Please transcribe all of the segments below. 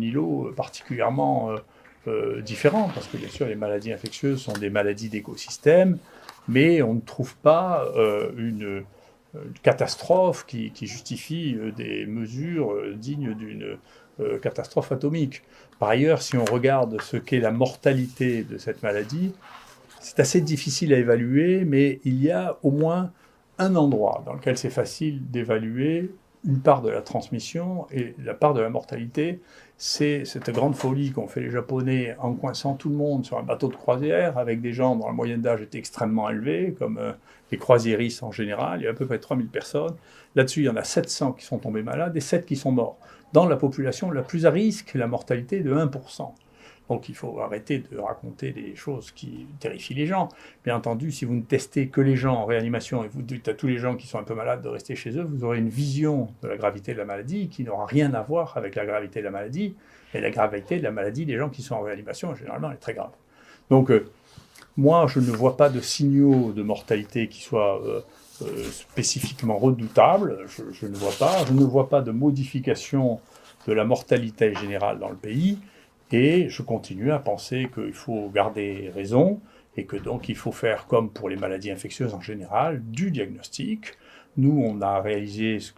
îlot particulièrement différent, parce que bien sûr les maladies infectieuses sont des maladies d'écosystème, mais on ne trouve pas une catastrophe qui justifie des mesures dignes d'une catastrophe atomique. Par ailleurs, si on regarde ce qu'est la mortalité de cette maladie, c'est assez difficile à évaluer, mais il y a au moins un endroit dans lequel c'est facile d'évaluer une part de la transmission et la part de la mortalité. C'est cette grande folie qu'ont fait les Japonais en coinçant tout le monde sur un bateau de croisière avec des gens dont la moyenne d'âge était extrêmement élevée, comme les croisiéristes en général. Il y a à peu près 3000 personnes. Là-dessus, il y en a 700 qui sont tombés malades et 7 qui sont morts. Dans la population la plus à risque, la mortalité est de 1%. Donc il faut arrêter de raconter des choses qui terrifient les gens. Bien entendu, si vous ne testez que les gens en réanimation et vous dites à tous les gens qui sont un peu malades de rester chez eux, vous aurez une vision de la gravité de la maladie qui n'aura rien à voir avec la gravité de la maladie. Et la gravité de la maladie des gens qui sont en réanimation, généralement, est très grave. Donc moi, je ne vois pas de signaux de mortalité qui soient spécifiquement redoutables. Je ne vois pas. Je ne vois pas de modification de la mortalité générale dans le pays. Et je continue à penser qu'il faut garder raison et que donc il faut faire comme pour les maladies infectieuses en général, du diagnostic. Nous, on a réalisé ce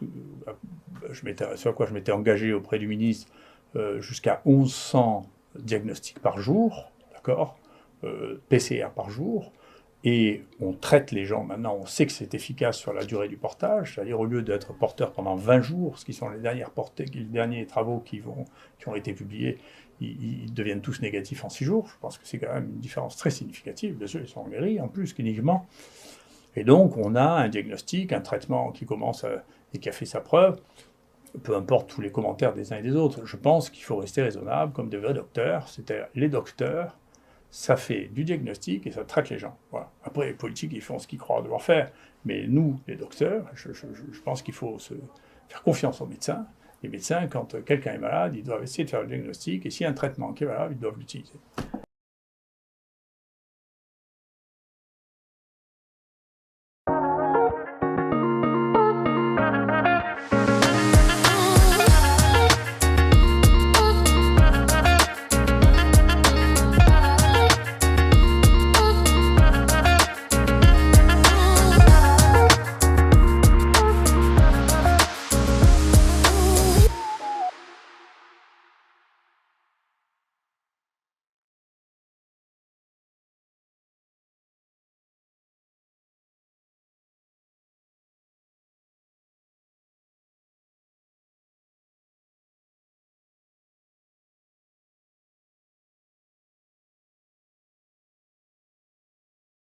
à quoi je m'étais engagé auprès du ministre, jusqu'à 1100 diagnostics par jour, d'accord, PCR par jour, et on traite les gens maintenant, on sait que c'est efficace sur la durée du portage, c'est-à-dire au lieu d'être porteur pendant 20 jours, ce qui sont les derniers travaux qui ont été publiés, ils deviennent tous négatifs en 6 jours. Je pense que c'est quand même une différence très significative. Bien sûr, ils sont guéris en plus cliniquement. Et donc, on a un diagnostic, un traitement qui commence et qui a fait sa preuve, peu importe tous les commentaires des uns et des autres. Je pense qu'il faut rester raisonnable comme des vrais docteurs. C'est-à-dire, les docteurs, ça fait du diagnostic et ça traite les gens. Voilà. Après, les politiques, ils font ce qu'ils croient devoir faire. Mais nous, les docteurs, je pense qu'il faut se faire confiance aux médecins. Les médecins, quand quelqu'un est malade, ils doivent essayer de faire le diagnostic, et s'il y a un traitement qui est valable, ils doivent l'utiliser.